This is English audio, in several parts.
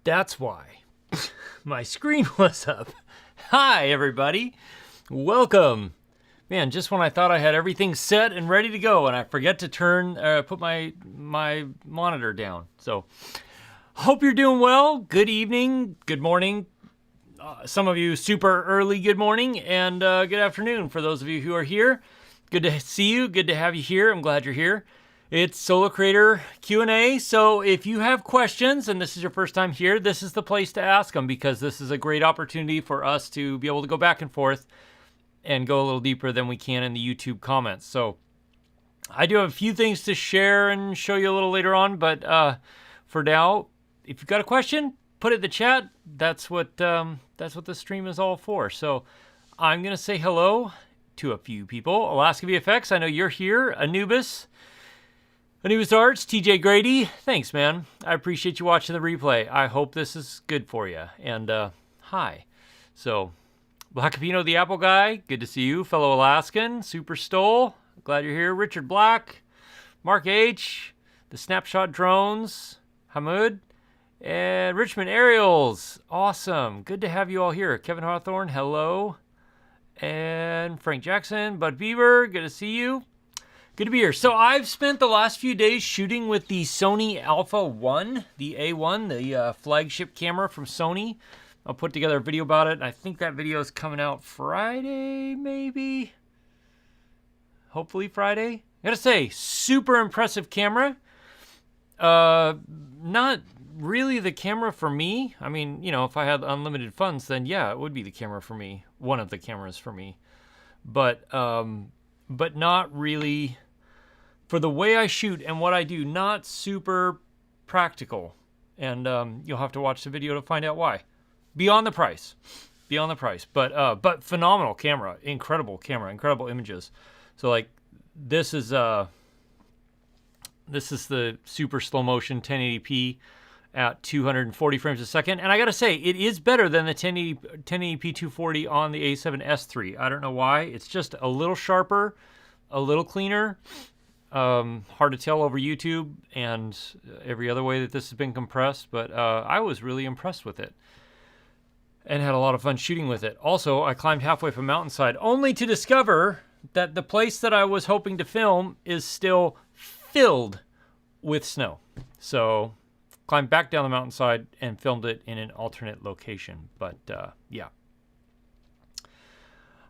That's why my screen was up. Hi, everybody. Welcome. Man, just when I thought I had everything set and ready to go, and I forget to put my monitor down. So, hope you're doing well. Good evening, good morning. Some of you super early good morning, and good afternoon for those of you who are here. Good to see you. Good to have you here. I'm glad you're here. It's Solo Creator Q&A, so if you have questions and this is your first time here, this is the place to ask them because this is a great opportunity for us to be able to go back and forth and go a little deeper than we can in the YouTube comments. So I do have a few things to share and show you a little later on, but for now, if you've got a question, put it in the chat. That's what the stream is all for. So I'm going to say hello to a few people. Alaska VFX, I know you're here. Anubis Arts, TJ Grady, thanks, man. I appreciate you watching the replay. I hope this is good for you. And hi. So, Black Capino, the Apple Guy, good to see you. Fellow Alaskan, Super Stole, glad you're here. Richard Black, Mark H, the Snapshot Drones, Hamoud, and Richmond Aerials. Awesome. Good to have you all here. Kevin Hawthorne, hello. And Frank Jackson, Bud Beaver, good to see you. Good to be here. So I've spent the last few days shooting with the Sony Alpha 1, the A1, the flagship camera from Sony. I'll put together a video about it. I think that video is coming out Friday, maybe? Hopefully Friday. I gotta say, super impressive camera. Not really the camera for me. I mean, you know, if I had unlimited funds, then yeah, it would be the camera for me. One of the cameras for me. But not really, for the way I shoot and what I do, not super practical. And you'll have to watch the video to find out why. Beyond the price. But phenomenal camera, incredible images. So like this is the super slow motion 1080p at 240 frames a second. And I gotta say, it is better than the 1080p 240 on the A7III. I don't know why. It's just a little sharper, a little cleaner. Hard to tell over YouTube and every other way that this has been compressed, but I was really impressed with it and had a lot of fun shooting with it. Also, I climbed halfway from mountainside only to discover that the place that I was hoping to film is still filled with snow. So climbed back down the mountainside and filmed it in an alternate location. But yeah.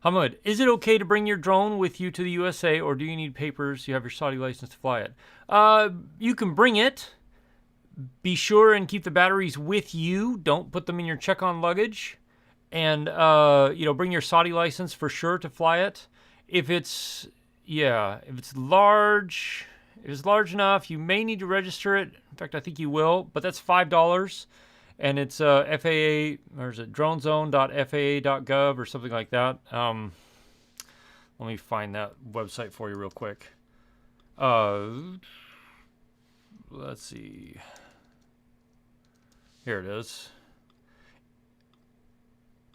Hamud, is it okay to bring your drone with you to the USA, or do you need papers? You have your Saudi license to fly it. You can bring it. Be sure and keep the batteries with you. Don't put them in your check-on luggage. And bring your Saudi license for sure to fly it. If it's large enough, you may need to register it. In fact, I think you will, but that's $5. And it's FAA, or is it dronezone.faa.gov or something like that. Let me find that website for you real quick. Let's see. Here it is.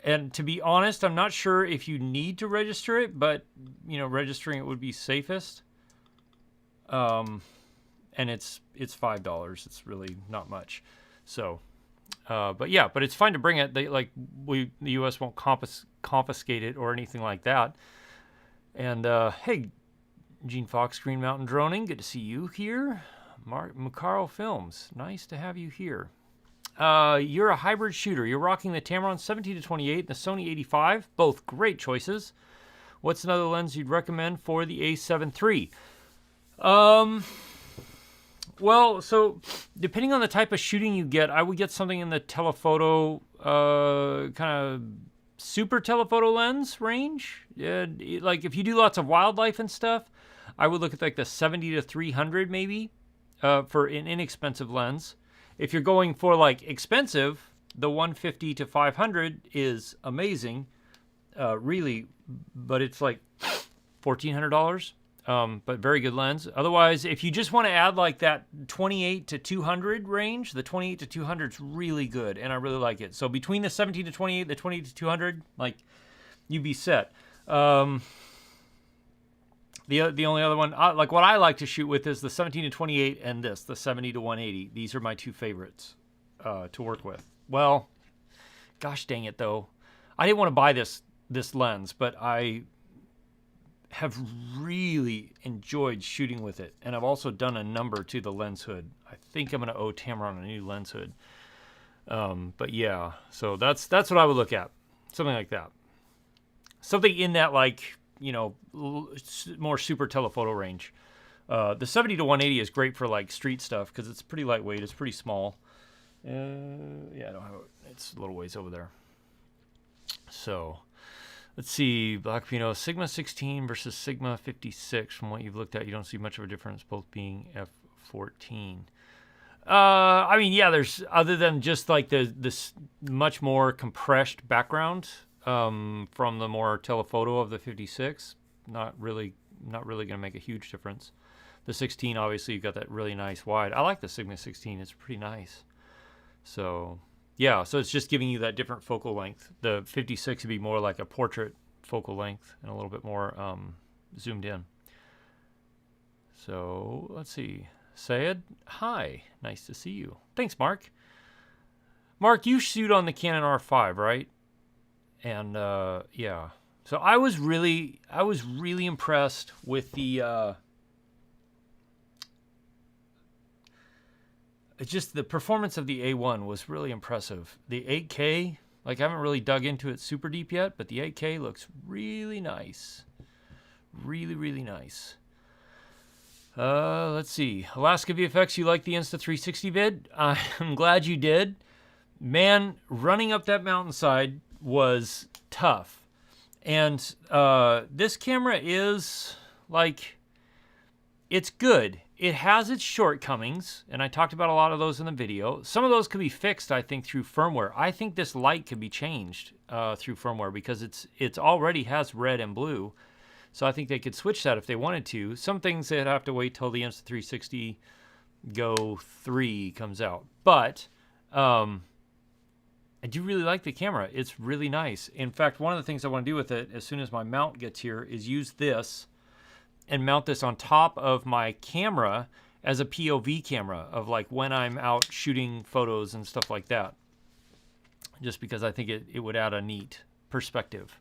And to be honest, I'm not sure if you need to register it, but registering it would be safest. And it's $5. It's really not much. So, but it's fine to bring it. The U.S. won't confiscate it or anything like that. And hey, Gene Fox, Green Mountain Droning, good to see you here. Mark Mucaro Films, nice to have you here. You're a hybrid shooter. You're rocking the Tamron 17-28 and the Sony 85, both great choices. What's another lens you'd recommend for the A7III? Well, so depending on the type of shooting you get, I would get something in the telephoto, kind of super telephoto lens range. Yeah, like if you do lots of wildlife and stuff, I would look at like the 70-300 maybe, for an inexpensive lens. If you're going for like expensive, the 150-500 is amazing, really, but it's like $1,400. But very good lens. Otherwise, if you just want to add like that 28-200 range, the 28-200 is really good, and I really like it. So between the 17-28, the 20-200, like, you'd be set. The only other one, like what I like to shoot with is the 17-28 and this, the 70-180. These are my two favorites. to work with. Well, gosh dang it though. I didn't want to buy this lens, but I have really enjoyed shooting with it. And I've also done a number to the lens hood. I think I'm going to owe Tamron a new lens hood. But yeah, so that's what I would look at. Something like that. Something in that, like, you know, more super telephoto range. The 70 to 180 is great for like street stuff because it's pretty lightweight. It's pretty small. Yeah, I don't have it. It's a little ways over there. So let's see, Black Pino, Sigma 16 versus Sigma 56. From what you've looked at, you don't see much of a difference, both being f14. I mean, yeah, there's, other than just like this much more compressed background from the more telephoto of the 56, not really going to make a huge difference. The 16, obviously, you've got that really nice wide. I like the Sigma 16. It's pretty nice. So, yeah, so it's just giving you that different focal length. The 56 would be more like a portrait focal length and a little bit more zoomed in. So, let's see. Sayed, hi. Nice to see you. Thanks, Mark. Mark, you shoot on the Canon R5, right? And, yeah. So I was really impressed with the... It's just the performance of the A1 was really impressive. The 8K, like I haven't really dug into it super deep yet, but the 8K looks really nice. Really, really nice. Let's see. Alaska VFX, you like the Insta360 vid? I'm glad you did. Man, running up that mountainside was tough. And this camera is like, it's good. It has its shortcomings, and I talked about a lot of those in the video. Some of those could be fixed, I think, through firmware. I think this light could be changed through firmware because it's already has red and blue. So I think they could switch that if they wanted to. Some things they'd have to wait till the Insta360 Go 3 comes out. But I do really like the camera. It's really nice. In fact, one of the things I want to do with it as soon as my mount gets here is use this and mount this on top of my camera as a POV camera of like when I'm out shooting photos and stuff like that. Just because I think it would add a neat perspective.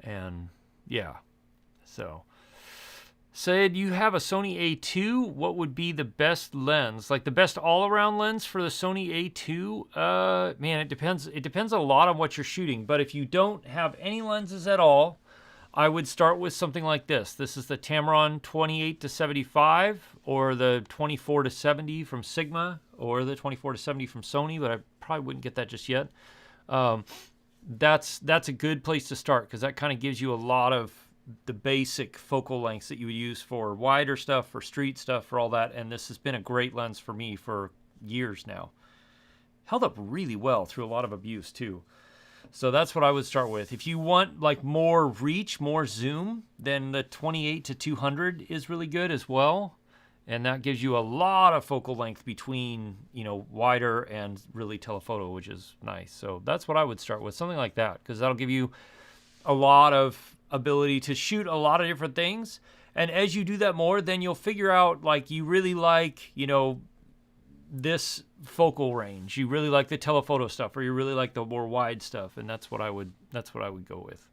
And yeah, so. Said, you have a Sony A2. What would be the best lens? Like the best all-around lens for the Sony A2? Man, it depends. It depends a lot on what you're shooting. But if you don't have any lenses at all, I would start with something like this. This is the Tamron 28 to 75, or the 24 to 70 from Sigma, or the 24 to 70 from Sony, but I probably wouldn't get that just yet. That's a good place to start because that kind of gives you a lot of the basic focal lengths that you would use for wider stuff, for street stuff, for all that. And this has been a great lens for me for years now. Held up really well through a lot of abuse too. So that's what I would start with. If you want like more reach, more zoom, then the 28 to 200 is really good as well. And that gives you a lot of focal length between, you know, wider and really telephoto, which is nice. So that's what I would start with, something like that, because that'll give you a lot of ability to shoot a lot of different things. And as you do that more, then you'll figure out like you really like, you know, this focal range. You really like the telephoto stuff, or you really like the more wide stuff, and that's what I would go with.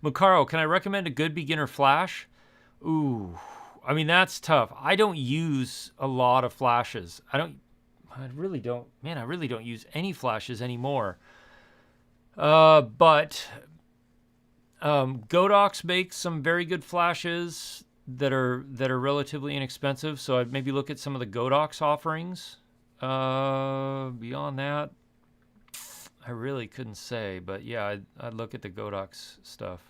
Macaro, can I recommend a good beginner flash? Ooh, I mean that's tough. I don't use a lot of flashes. I really don't use any flashes anymore. But Godox makes some very good flashes that are relatively inexpensive, so I'd maybe look at some of the Godox offerings. Beyond that, I really couldn't say, but yeah, I'd look at the Godox stuff.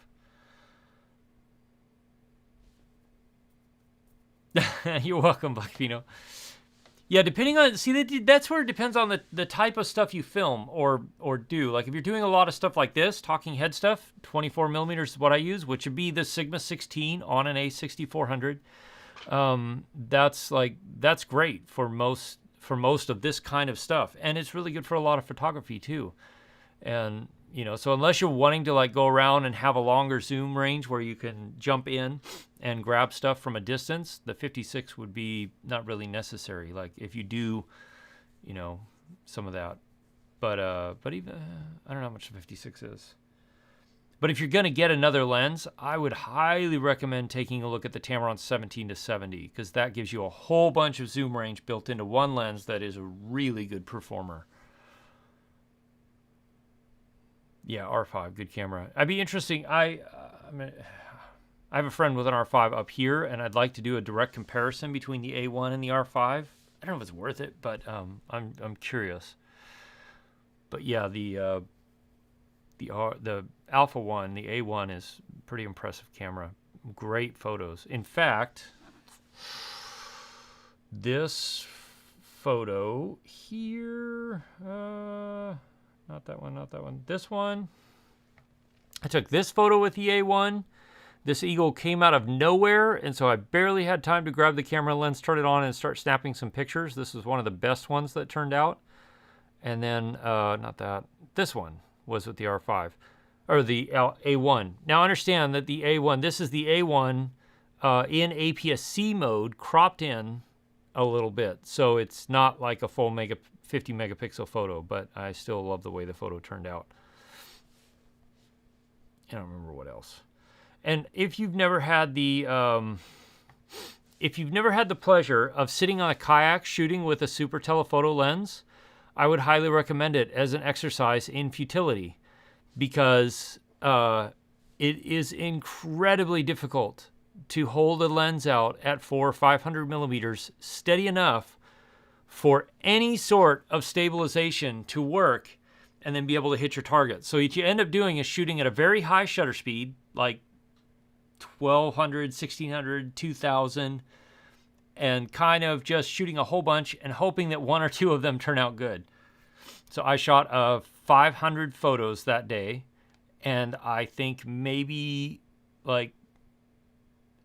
You're welcome, Black Pino. Yeah, depending on, see, that's where it depends on the type of stuff you film or do. Like if you're doing a lot of stuff like this, talking head stuff, 24 millimeters is what I use, which would be the Sigma 16 on an A6400. That's great for most of this kind of stuff. And it's really good for a lot of photography too. And, you know, so unless you're wanting to like go around and have a longer zoom range where you can jump in and grab stuff from a distance, the 56 would be not really necessary. Like if you do, you know, some of that. But even I don't know how much the 56 is. But if you're going to get another lens, I would highly recommend taking a look at the Tamron 17 to 70 because that gives you a whole bunch of zoom range built into one lens that is a really good performer. Yeah, R5, good camera. I'd be interesting. I have a friend with an R5 up here, and I'd like to do a direct comparison between the A1 and the R5. I don't know if it's worth it, but I'm curious. But yeah, the Alpha one, the A1 is a pretty impressive camera. Great photos. In fact, this photo here, not that one. This one, I took this photo with the A1. This eagle came out of nowhere, and so I barely had time to grab the camera lens, turn it on, and start snapping some pictures. This is one of the best ones that turned out. And then, this one was with the R5, or the A1. Now understand that the A1, this is the A1 in APS-C mode, cropped in a little bit. So it's not like a full 50 megapixel photo, but I still love the way the photo turned out. I don't remember what else. And if you've never had the pleasure of sitting on a kayak shooting with a super telephoto lens, I would highly recommend it as an exercise in futility because it is incredibly difficult to hold a lens out at 400 or 500 millimeters steady enough for any sort of stabilization to work and then be able to hit your target. So what you end up doing is shooting at a very high shutter speed, like 1200, 1600, 2000, and kind of just shooting a whole bunch and hoping that one or two of them turn out good. So I shot 500 photos that day, and I think maybe like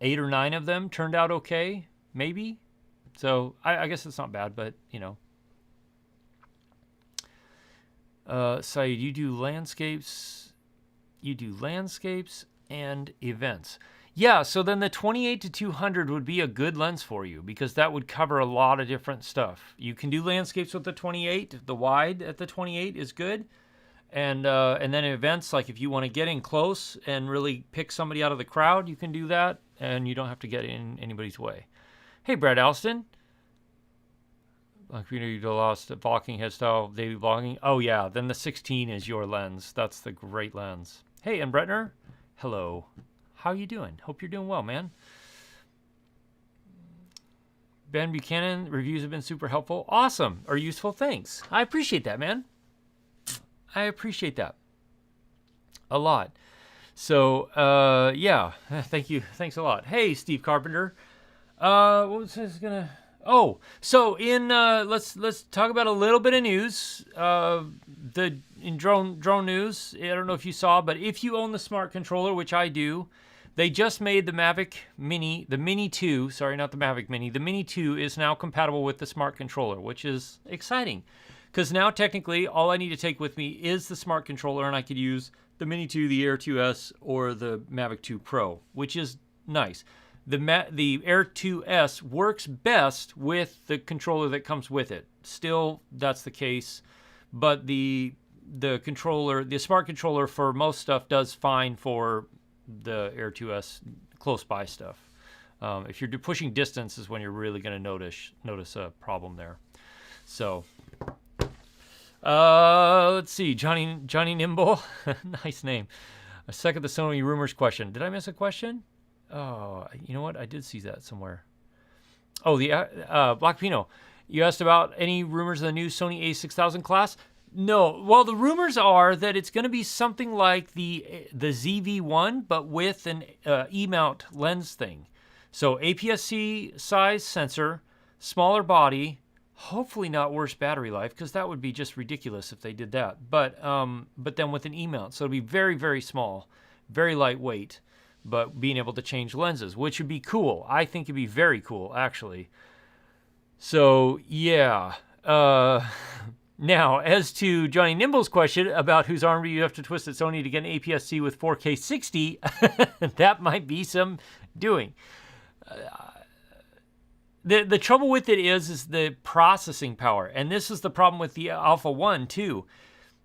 8 or 9 of them turned out okay, maybe. So I guess it's not bad, but you know. Saeed, you do landscapes and events. Yeah, so then the 28 to 200 would be a good lens for you because that would cover a lot of different stuff. You can do landscapes with the 28. The wide at the 28 is good. And then events, like if you want to get in close and really pick somebody out of the crowd, you can do that, and you don't have to get in anybody's way. Hey, Brad Alston. Like, you know, you lost vlogging head style, daily vlogging. Oh, yeah, then the 16 is your lens. That's the great lens. Hey, and Bretner. Hello. How you doing? Hope you're doing well, man. Ben Buchanan, reviews have been super helpful. Awesome. Or useful. Thanks. I appreciate that, man. I appreciate that a lot. So, yeah. Thank you. Thanks a lot. Hey, Steve Carpenter. What was this gonna... Oh, so let's talk about a little bit of news. In drone news, I don't know if you saw, but if you own the smart controller, which I do, they just made the Mavic Mini, the Mini 2, sorry, not the Mavic Mini, the Mini 2 is now compatible with the smart controller, which is exciting. Because now technically all I need to take with me is the smart controller, and I could use the Mini 2, the Air 2S, or the Mavic 2 Pro, which is nice. The Air 2S works best with the controller that comes with it. Still, that's the case, but the controller, the smart controller for most stuff does fine for the Air 2S close by stuff. If you're pushing distance is when you're really going to notice a problem there. So, let's see, Johnny Nimble, nice name. I second the Sony rumors question. Did I miss a question? Oh, you know what? I did see that somewhere. Oh, the Black Pino. You asked about any rumors of the new Sony A6000 class? No. Well, the rumors are that it's going to be something like the ZV-1, but with an E-mount lens thing. So APS-C size sensor, smaller body, hopefully not worse battery life, because that would be just ridiculous if they did that. But then with an E-mount, so it'd be very, very small, very lightweight, but being able to change lenses, which would be cool. I think it'd be very cool, actually. So, yeah. Now, as to Johnny Nimble's question about whose arm do you have to twist at Sony to get an APS-C with 4K 60, that might be some doing. The trouble with it is the processing power. And this is the problem with the Alpha 1 too.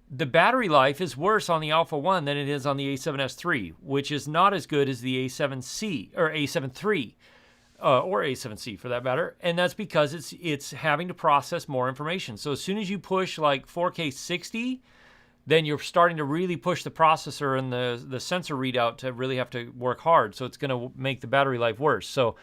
The battery life is worse on the Alpha 1 than it is on the A7S III, which is not as good as the A7C or A7III. Or A7C for that matter, and that's because it's having to process more information. So as soon as you push like 4K 60, then you're starting to really push the processor and the sensor readout to really have to work hard. So it's going to make the battery life worse. So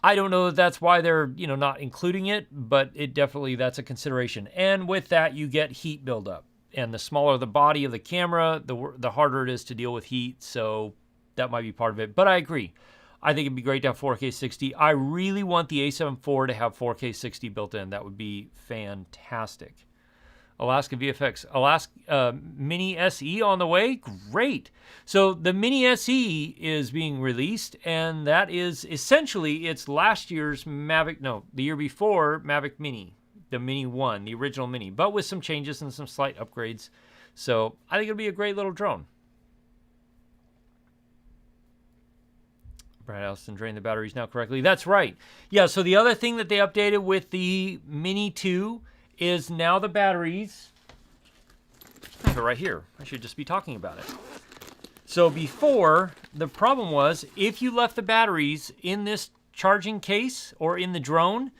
I don't know that that's why they're not including it, but it definitely, that's a consideration. And with that, you get heat buildup, and the smaller the body of the camera, the harder it is to deal with heat. So that might be part of it. But I agree. I think it'd be great to have 4K 60. I really want the A7 IV to have 4K 60 built in. That would be fantastic. Alaska VFX, Alaska Mini SE on the way? Great. So the Mini SE is being released, and that is essentially, it's last year's Mavic, no, the year before Mavic Mini, the Mini 1, the original Mini, but with some changes and some slight upgrades. So I think it'll be a great little drone. Brad Allison drained the batteries now correctly. That's right. Yeah, so the other thing that they updated with the Mini 2 is now the batteries. I have it right here. I should just be talking about it. So before, the problem was if you left the batteries in this charging case or in the drone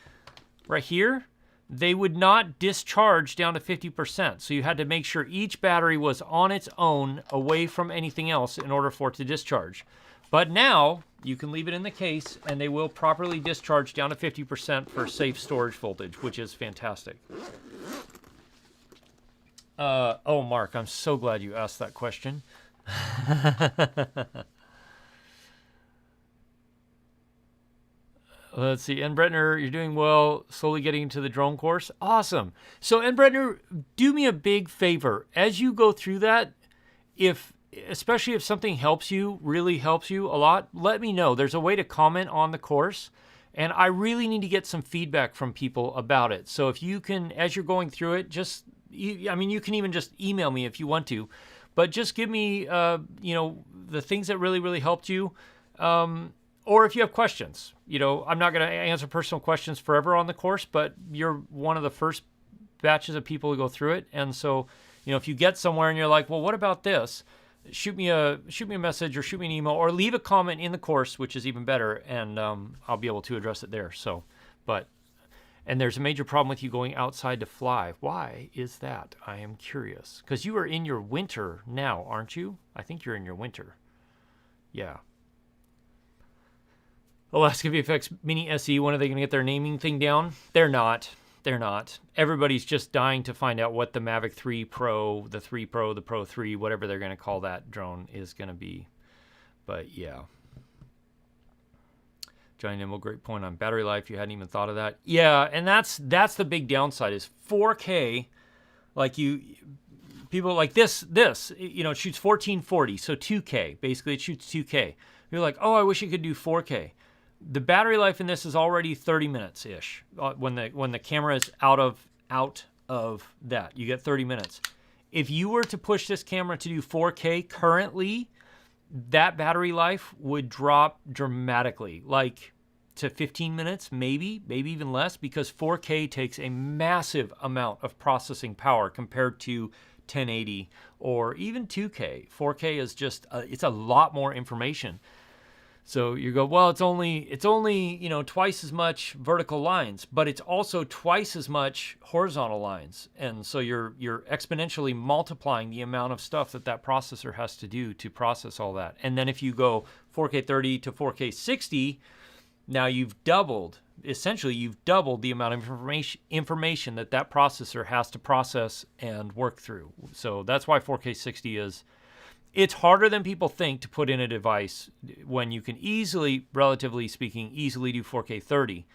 right here, they would not discharge down to 50%. So you had to make sure each battery was on its own away from anything else in order for it to discharge. But now you can leave it in the case and they will properly discharge down to 50% for safe storage voltage, which is fantastic. Oh, Mark, I'm so glad you asked that question. Let's see, N. Bretner, you're doing well, slowly getting into the drone course. Awesome. So, N. Bretner, do me a big favor. As you go through that, especially if something helps you, really helps you a lot, let me know. There's a way to comment on the course, and I really need to get some feedback from people about it. So if you can, as you're going through it, you can even just email me if you want to, but just give me, the things that really, really helped you. Or if you have questions, I'm not going to answer personal questions forever on the course, but you're one of the first batches of people who go through it. And so, if you get somewhere and you're like, well, what about this? Shoot me a message or shoot me an email or leave a comment in the course, which is even better, and I'll be able to address it there. So, and there's a major problem with you going outside to fly. Why is that? I am curious. Because you are in your winter now, aren't you? I think you're in your winter. Yeah. Alaska VFX Mini SE, when are they going to get their naming thing down? They're not. They're not. Everybody's just dying to find out what the Mavic 3 Pro, the 3 Pro, the Pro 3, whatever they're going to call that drone is going to be. But yeah. Johnny Nimble, great point on battery life. You hadn't even thought of that. Yeah, and that's the big downside is 4K. People like this, it shoots 1440, so 2K. Basically, it shoots 2K. You're like, oh, I wish it could do 4K. The battery life in this is already 30 minutes-ish. When the camera is out of that, you get 30 minutes. If you were to push this camera to do 4K currently, that battery life would drop dramatically, like to 15 minutes, maybe even less, because 4K takes a massive amount of processing power compared to 1080 or even 2K. 4K is just, it's a lot more information. So you go, well, it's only twice as much vertical lines, but it's also twice as much horizontal lines. And so you're exponentially multiplying the amount of stuff that processor has to do to process all that. And then if you go 4K 30 to 4K 60, now essentially you've doubled the amount of information that that processor has to process and work through. So that's why 4K 60 is, it's harder than people think to put in a device when you can easily, relatively speaking, easily do 4K 30.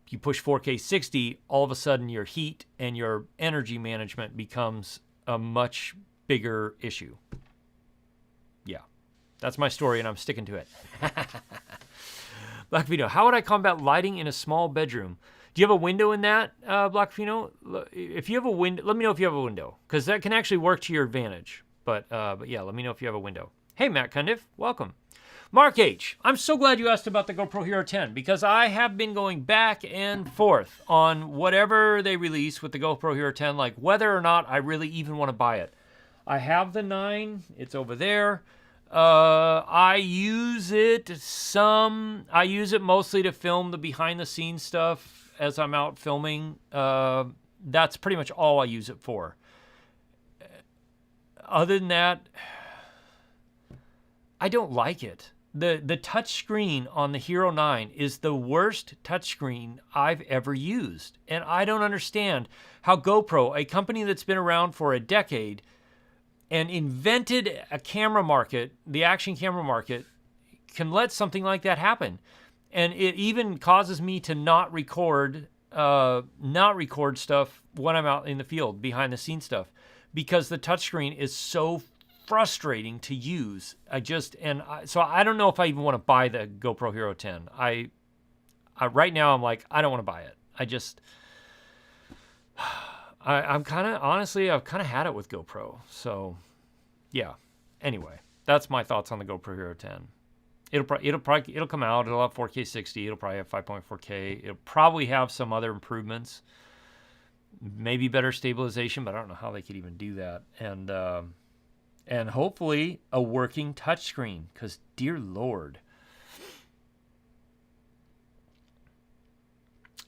You push 4K 60, all of a sudden your heat and your energy management becomes a much bigger issue. Yeah, that's my story and I'm sticking to it. Black Vito, how would I combat lighting in a small bedroom? Do you have a window in that, Black Vito? If you have a window, let me know if you have a window, because that can actually work to your advantage. But yeah, let me know if you have a window. Hey, Matt Cundiff, welcome. Mark H., I'm so glad you asked about the GoPro Hero 10 because I have been going back and forth on whatever they release with the GoPro Hero 10, like whether or not I really even want to buy it. I have the 9. It's over there. I use it mostly to film the behind-the-scenes stuff as I'm out filming. That's pretty much all I use it for. Other than that, I don't like it. The touch screen on the Hero 9 is the worst touch screen I've ever used. And I don't understand how GoPro, a company that's been around for a decade and invented a camera market, the action camera market, can let something like that happen. And it even causes me to not record stuff when I'm out in the field, behind the scenes stuff, because the touchscreen is so frustrating to use. So I don't know if I even want to buy the GoPro Hero 10. I right now I'm like, I don't want to buy it. I'm kind of, honestly, I've kind of had it with GoPro. So yeah. Anyway, that's my thoughts on the GoPro Hero 10. It'll come out. It'll have 4K 60. It'll probably have 5.4K. It'll probably have some other improvements, maybe better stabilization, but I don't know how they could even do that. And hopefully a working touchscreen, because dear Lord.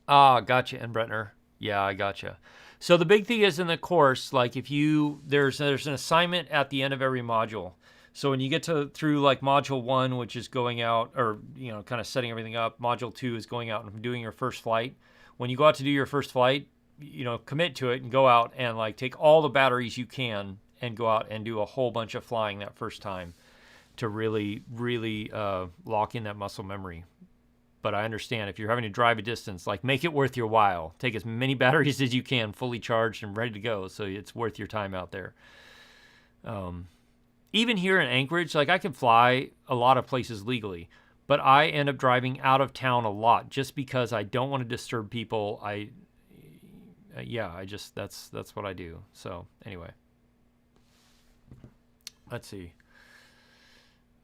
Ah, gotcha, and Brentner. Yeah, I gotcha. So the big thing is in the course, like if there's an assignment at the end of every module. So when you get through like module 1, which is going out, or kind of setting everything up, module 2 is going out and doing your first flight. When you go out to do your first flight, commit to it and go out and like take all the batteries you can and go out and do a whole bunch of flying that first time to really, really lock in that muscle memory. But I understand if you're having to drive a distance, like make it worth your while. Take as many batteries as you can, fully charged and ready to go, so it's worth your time out there. Even here in Anchorage, like I can fly a lot of places legally, but I end up driving out of town a lot just because I don't want to disturb people. That's what I do. So anyway, let's see.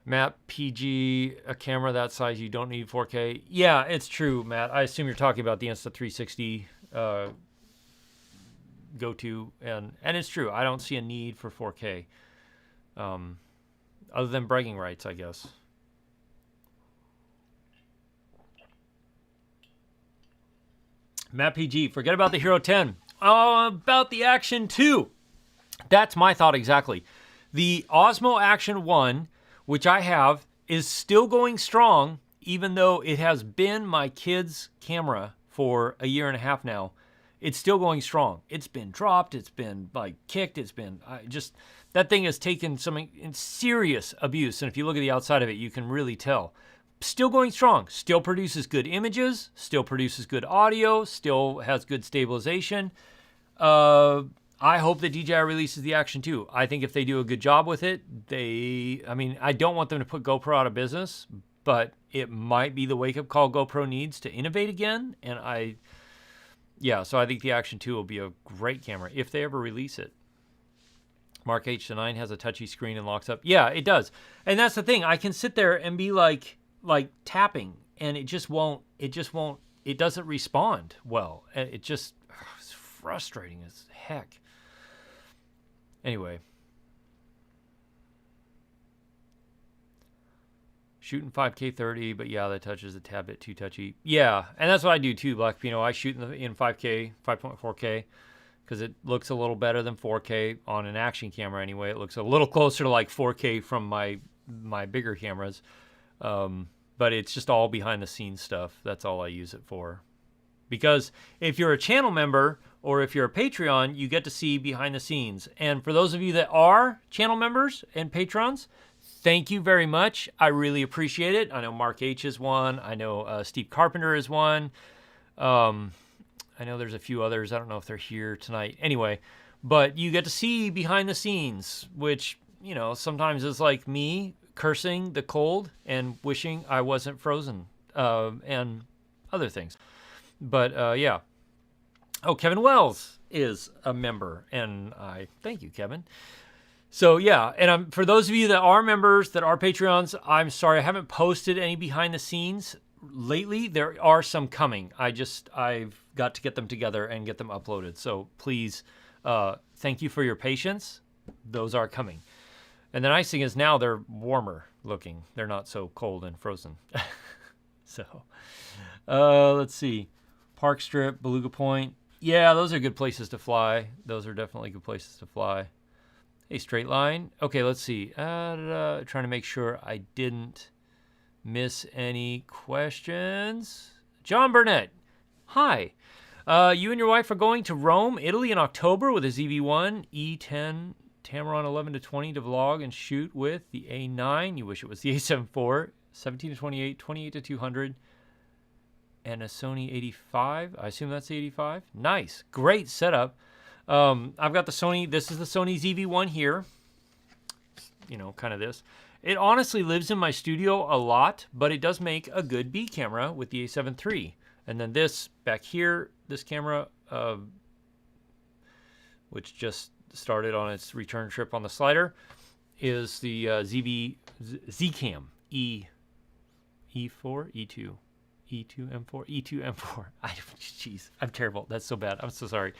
Matt, PG, a camera that size, you don't need 4K. Yeah, it's true, Matt. I assume you're talking about the Insta360 go-to, and it's true. I don't see a need for 4K, other than bragging rights, I guess. Matt PG, forget about the Hero 10. About the Action 2. That's my thought exactly. The Osmo Action 1, which I have, is still going strong, even though it has been my kid's camera for a year and a half now. It's still going strong. It's been dropped. It's been like kicked. It's been that thing has taken some serious abuse. And if you look at the outside of it, you can really tell. Still going strong. Still produces good images. Still produces good audio. Still has good stabilization. I hope that DJI releases the Action 2. I think if they do a good job with it, I don't want them to put GoPro out of business, but it might be the wake-up call GoPro needs to innovate again. And so I think the Action 2 will be a great camera if they ever release it. Mark H, the 9 has a touchy screen and locks up. Yeah, it does. And that's the thing. I can sit there and be like tapping, and it doesn't respond well. And it's frustrating as heck. Anyway, shooting 5K 30, but yeah, that touch is a tad bit too touchy. Yeah, and that's what I do too, Black Pino. I shoot in 5K, 5.4K, because it looks a little better than 4K on an action camera anyway. It looks a little closer to like 4K from my bigger cameras, but it's just all behind the scenes stuff. That's all I use it for. Because if you're a channel member or if you're a Patreon, you get to see behind the scenes. And for those of you that are channel members and patrons, thank you very much. I really appreciate it. I know Mark H is one. I know Steve Carpenter is one. I know there's a few others. I don't know if they're here tonight. Anyway, but you get to see behind the scenes, which, sometimes is like me cursing the cold and wishing I wasn't frozen and other things. But yeah. Oh, Kevin Wells is a member, and I thank you, Kevin. So yeah, and for those of you that are members, that are Patreons, I'm sorry I haven't posted any behind the scenes lately. There are some coming. I've got to get them together and get them uploaded. So please, thank you for your patience. Those are coming. And the nice thing is now they're warmer looking. They're not so cold and frozen. So let's see. Park Strip, Beluga Point. Yeah, those are good places to fly. Those are definitely good places to fly. Hey, Straight Line. Okay, let's see. Trying to make sure I didn't miss any questions. John Burnett. Hi. You and your wife are going to Rome, Italy in October with a ZV-1, E10, Tamron 11 to 20 to vlog and shoot with the A9. You wish it was the A7IV, 17 to 28, 28 to 200, and a Sony 85. I assume that's the 85. Nice. Great setup. I've got the Sony. This is the Sony ZV-1 here. You know, kind of this. It honestly lives in my studio a lot, but it does make a good B camera with the A7 III. And then this back here, this camera, which just started on its return trip on the slider, is the Zcam E4, E2, E2M4, E2M4. Jeez, I'm terrible. That's so bad. I'm so sorry.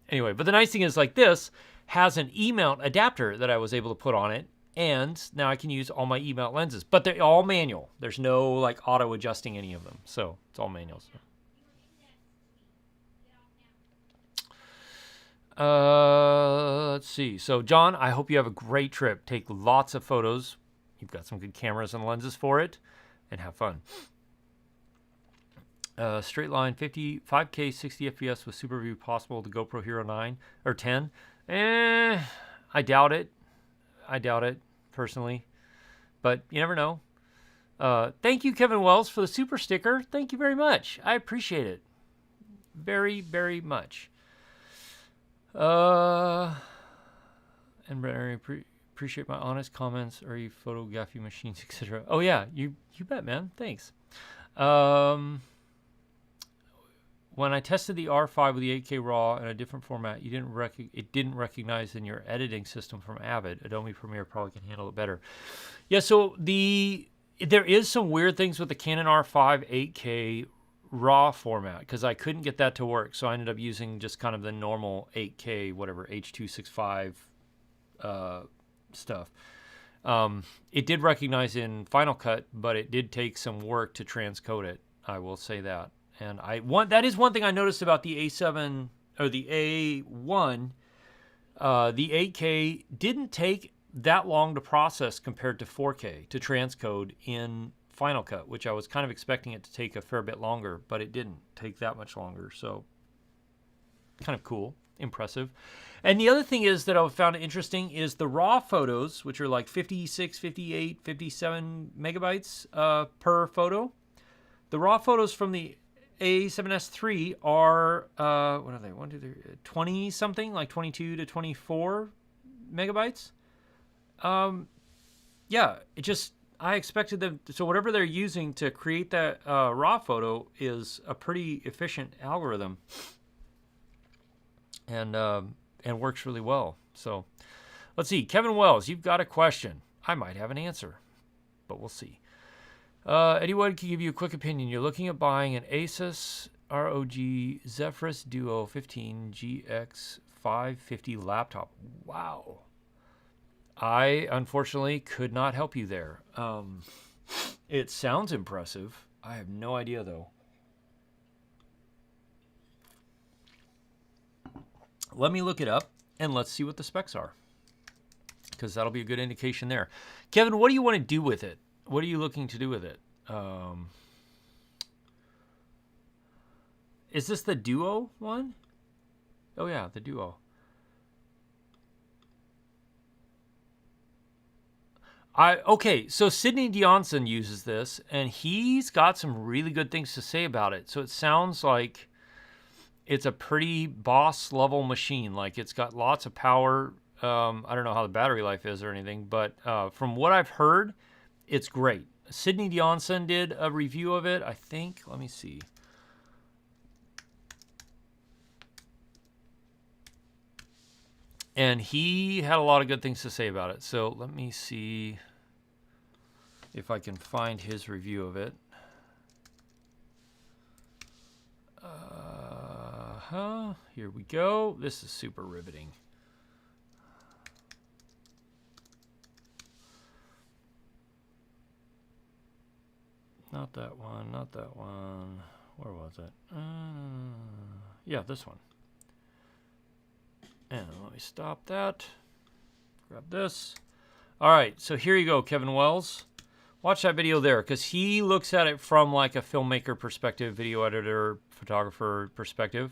Anyway, but the nice thing is, like, this has an E-mount adapter that I was able to put on it, and now I can use all my E-mount lenses. But they're all manual. There's no like auto adjusting any of them, so it's all manual. Let's see. So, John, I hope you have a great trip. Take lots of photos. You've got some good cameras and lenses for it, and have fun. Straight Line 5K 60 FPS with Super View possible. The GoPro Hero 9 or 10. I doubt it. I doubt it personally, but you never know. Thank you, Kevin Wells, for the super sticker. Thank you very much. I appreciate it very, very much. And Brent, appreciate my honest comments. Are you photography machines, etc.? Oh yeah, you bet, man. Thanks. When I tested the R5 with the 8K RAW in a different format, it didn't recognize in your editing system from Avid. Adobe Premiere probably can handle it better. Yeah, so there is some weird things with the Canon R5 8K RAW format because I couldn't get that to work. So I ended up using just kind of the normal 8K, whatever, H.265 stuff. It did recognize in Final Cut, but it did take some work to transcode it. I will say that. And that is one thing I noticed about the A7 or the A1. The 8K didn't take that long to process compared to 4K to transcode in Final Cut, which I was kind of expecting it to take a fair bit longer, but it didn't take that much longer. So kind of cool, impressive. And the other thing is that I found interesting is the raw photos, which are like 56, 58, 57 megabytes per photo. The raw photos from the A7S III are, what are they? 20 something, like 22 to 24 megabytes. Yeah, I expected them, so whatever they're using to create that raw photo is a pretty efficient algorithm and works really well. So let's see. Kevin Wells, you've got a question. I might have an answer, but we'll see. Anyone can give you a quick opinion. You're looking at buying an Asus ROG Zephyrus Duo 15 GX 550 laptop. Wow. I, unfortunately, could not help you there. It sounds impressive. I have no idea, though. Let me look it up, and let's see what the specs are, because that'll be a good indication there. Kevin, what do you want to do with it? What are you looking to do with it? Is this the Duo one? Oh, yeah, the Duo. Okay, so Sidney Dionson uses this, and he's got some really good things to say about it. So it sounds like it's a pretty boss-level machine. Like, it's got lots of power. I don't know how the battery life is or anything, but from what I've heard, it's great. Sidney Dionson did a review of it, I think. Let me see. And he had a lot of good things to say about it. So let me see if I can find his review of it. Here we go. This is super riveting. Not that one, not that one. Where was it? Yeah, this one. And let me stop that. Grab this. All right, so here you go, Kevin Wells. Watch that video there, because he looks at it from like a filmmaker perspective, video editor, photographer perspective.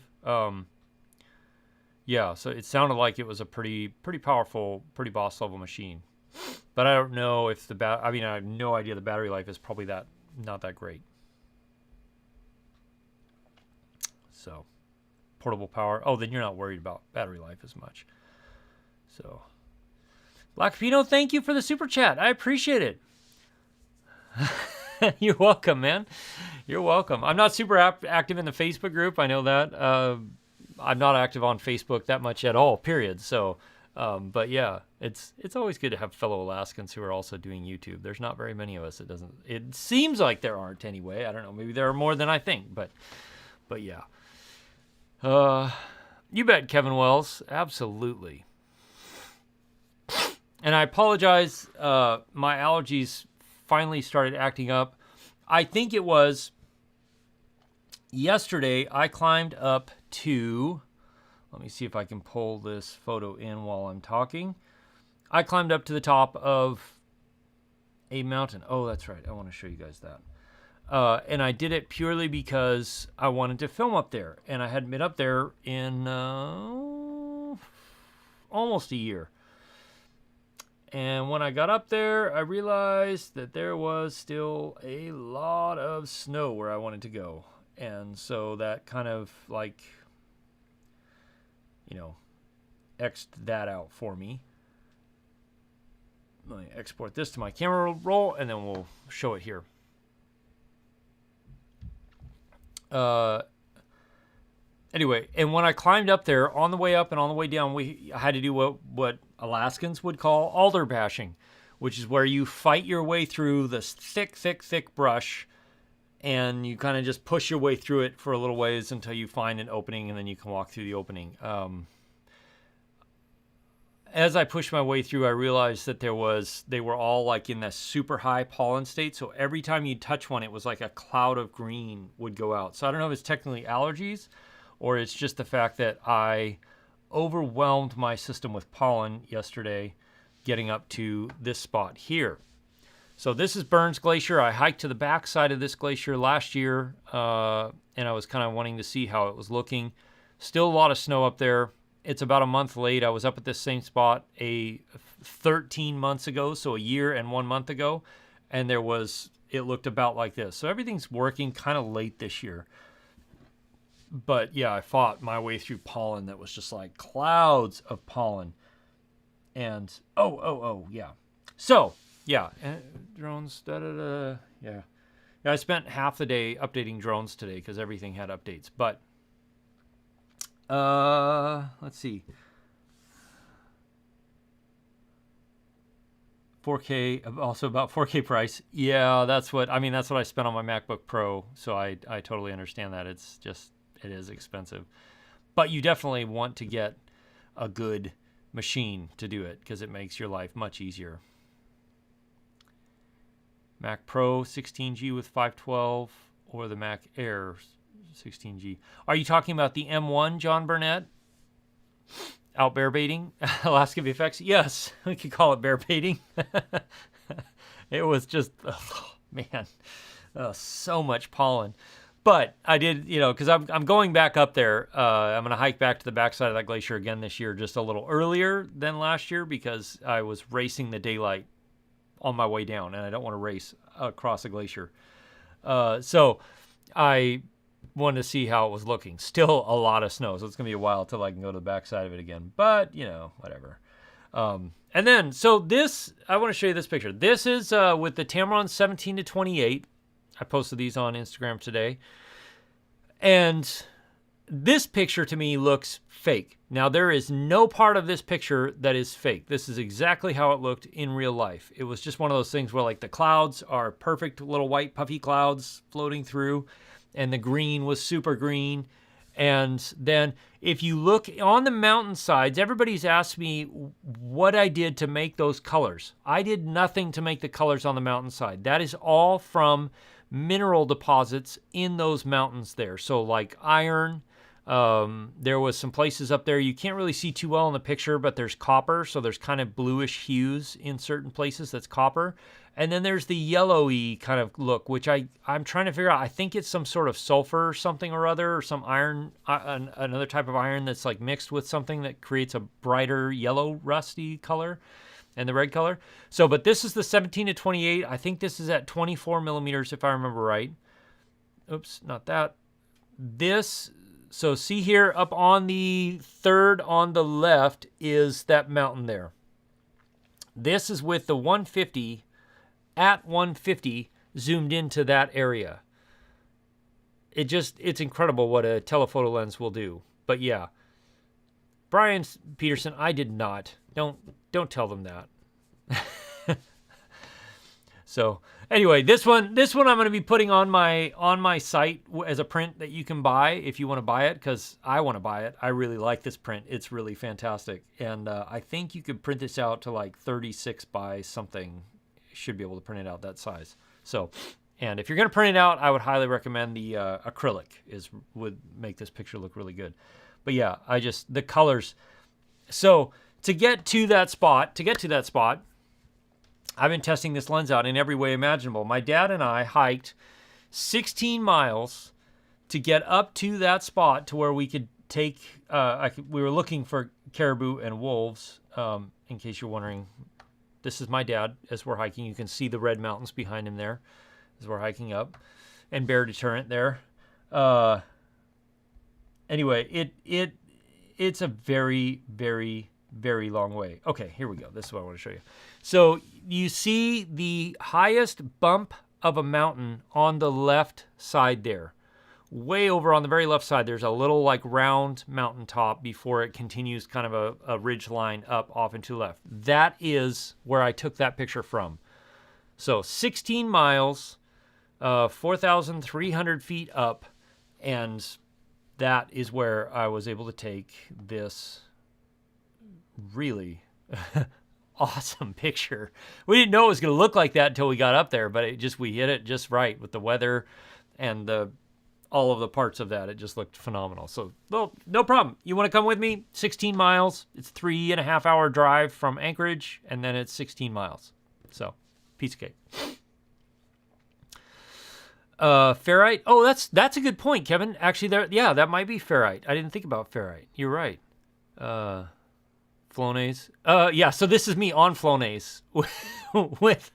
Yeah, so it sounded like it was a pretty powerful, pretty boss level machine. But I don't know if I have no idea the battery life is probably not that great. So, portable power. Oh, then you're not worried about battery life as much. So, Black Pino, thank you for the super chat. I appreciate it. You're welcome, man. You're welcome. I'm not super active in the Facebook group. I know that. I'm not active on Facebook that much at all, period. So, but yeah, it's always good to have fellow Alaskans who are also doing YouTube. There's not very many of us. It seems like there aren't anyway. I don't know. Maybe there are more than I think, but yeah. You bet, Kevin Wells. Absolutely. And I apologize. My allergies finally started acting up. I think it was yesterday I climbed up to, let me see if I can pull this photo in while I'm talking. I climbed up to the top of a mountain. Oh, that's right. I want to show you guys that. And I did it purely because I wanted to film up there. And I hadn't been up there in almost a year. And when I got up there, I realized that there was still a lot of snow where I wanted to go. And so that kind of like, X'd that out for me. Let me export this to my camera roll and then we'll show it here. Anyway, and when I climbed up there, on the way up and on the way down, I had to do what Alaskans would call alder bashing, which is where you fight your way through this thick brush, and you kind of just push your way through it for a little ways until you find an opening, and then you can walk through the opening. As I pushed my way through, I realized that they were all like in this super high pollen state, so every time you touch one, it was like a cloud of green would go out. So I don't know if it's technically allergies, or it's just the fact that I overwhelmed my system with pollen yesterday getting up to this spot here. So this is Burns Glacier. I hiked to the back side of this glacier last year, and I was kind of wanting to see how it was looking. Still a lot of snow up there. It's about a month late. I was up at this same spot 13 months ago, so a year and 1 month ago, and it looked about like this. So everything's working kind of late this year. But yeah, I fought my way through pollen that was just like clouds of pollen. And yeah. So yeah, drones. Yeah. I spent half the day updating drones today because everything had updates. But let's see. 4K, also about 4K price. Yeah, that's what I spent on my MacBook Pro. So I totally understand that. It is expensive, but you definitely want to get a good machine to do it because it makes your life much easier. Mac Pro 16G with 512 or the Mac Air 16G. Are you talking about the M1, John Burnett? Out bear baiting? Alaska VFX? Yes, we could call it bear baiting. It was just, so much pollen. But I did, because I'm going back up there. I'm going to hike back to the backside of that glacier again this year, just a little earlier than last year because I was racing the daylight on my way down, and I don't want to race across a glacier. So I wanted to see how it was looking. Still a lot of snow, so it's going to be a while till I can go to the backside of it again. But, whatever. And then, so this, I want to show you this picture. This is with the Tamron 17 to 28. I posted these on Instagram today. And this picture to me looks fake. Now, there is no part of this picture that is fake. This is exactly how it looked in real life. It was just one of those things where, like, the clouds are perfect little white puffy clouds floating through, and the green was super green. And then if you look on the mountainsides, everybody's asked me what I did to make those colors. I did nothing to make the colors on the mountainside. That is all from mineral deposits in those mountains there. So like iron, there was some places up there you can't really see too well in the picture, but there's copper. So there's kind of bluish hues in certain places that's copper. And then there's the yellowy kind of look, which I'm trying to figure out. I think it's some sort of sulfur or something or other, or some iron, another type of iron that's like mixed with something that creates a brighter yellow rusty color and the red color. So, but this is the 17 to 28. I think this is at 24 millimeters if I remember right. Oops, not that. This, so see here up on the third on the left is that mountain there. This is with the 150 at 150 zoomed into that area. It's incredible what a telephoto lens will do. But yeah, Brian Peterson, I did not. Don't tell them that. So anyway, this one I'm going to be putting on my site as a print that you can buy if you want to buy it, because I want to buy it. I really like this print. It's really fantastic. And I think you could print this out to like 36 by something. Should be able to print it out that size. So, and if you're going to print it out, I would highly recommend the acrylic. Would make this picture look really good. But yeah, the colors. So to get to that spot, I've been testing this lens out in every way imaginable. My dad and I hiked 16 miles to get up to that spot to where we could take, we were looking for caribou and wolves, in case you're wondering. This is my dad as we're hiking. You can see the red mountains behind him there as we're hiking up, and bear deterrent there. Anyway, it's a very, very, very long way. Okay, here we go. This is what I want to show you. So you see the highest bump of a mountain on the left side there. Way over on the very left side, there's a little like round mountaintop before it continues kind of a ridge line up off and to the left. That is where I took that picture from. So 16 miles, 4,300 feet up, and that is where I was able to take this really awesome picture. We didn't know it was going to look like that until we got up there, but we hit it just right with the weather and all of the parts of that. It just looked phenomenal. So, well, no problem. You want to come with me? 16 miles. It's 3.5 hour drive from Anchorage, and then it's 16 miles. So, piece of cake. Ferrite. Oh, that's a good point, Kevin. Actually, that might be ferrite. I didn't think about ferrite. You're right. Flonase. Yeah, so this is me on Flonase with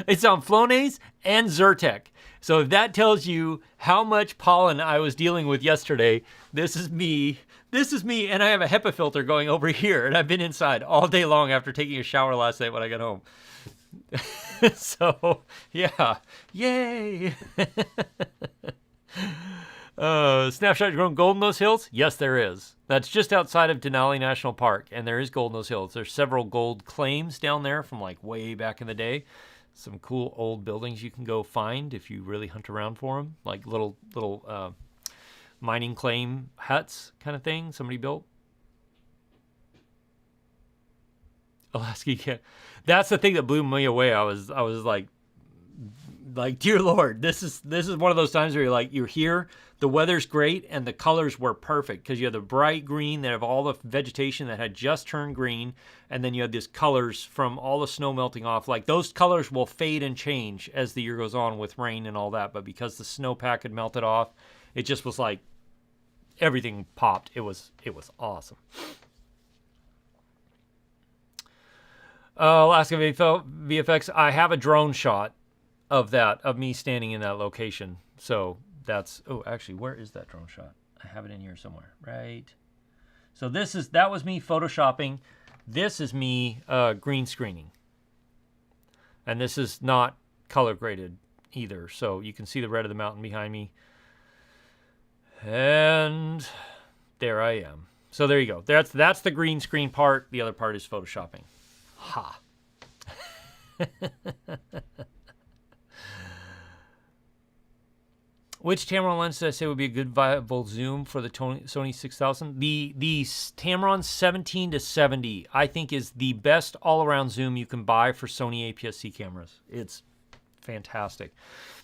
it's on Flonase and Zyrtec. So if that tells you how much pollen I was dealing with yesterday, this is me, and I have a HEPA filter going over here, and I've been inside all day long after taking a shower last night when I got home. So, yeah. Yay! Snapshot grown gold in those hills? Yes, there is. That's just outside of Denali National Park, and there is gold in those hills. There's several gold claims down there from like way back in the day. Some cool old buildings you can go find if you really hunt around for them, like little mining claim huts kind of thing somebody built. Alaska cat. That's the thing that blew me away. I was like, dear Lord, this is one of those times where you're here, the weather's great, and the colors were perfect because you have the bright green that have all the vegetation that had just turned green, and then you had these colors from all the snow melting off. Like those colors will fade and change as the year goes on with rain and all that, but because the snowpack had melted off, it just was like everything popped. It was awesome. Alaska VFX, I have a drone shot of me standing in that location. So that's, actually, where is that drone shot? I have it in here somewhere, right? So that was me photoshopping. This is me green screening. And this is not color graded either. So you can see the red of the mountain behind me. And there I am. So there you go. That's the green screen part. The other part is photoshopping. Ha. Which Tamron lens did I say would be a good viable zoom for the Sony 6000? The Tamron 17 to 70, I think, is the best all-around zoom you can buy for Sony APS-C cameras. It's fantastic.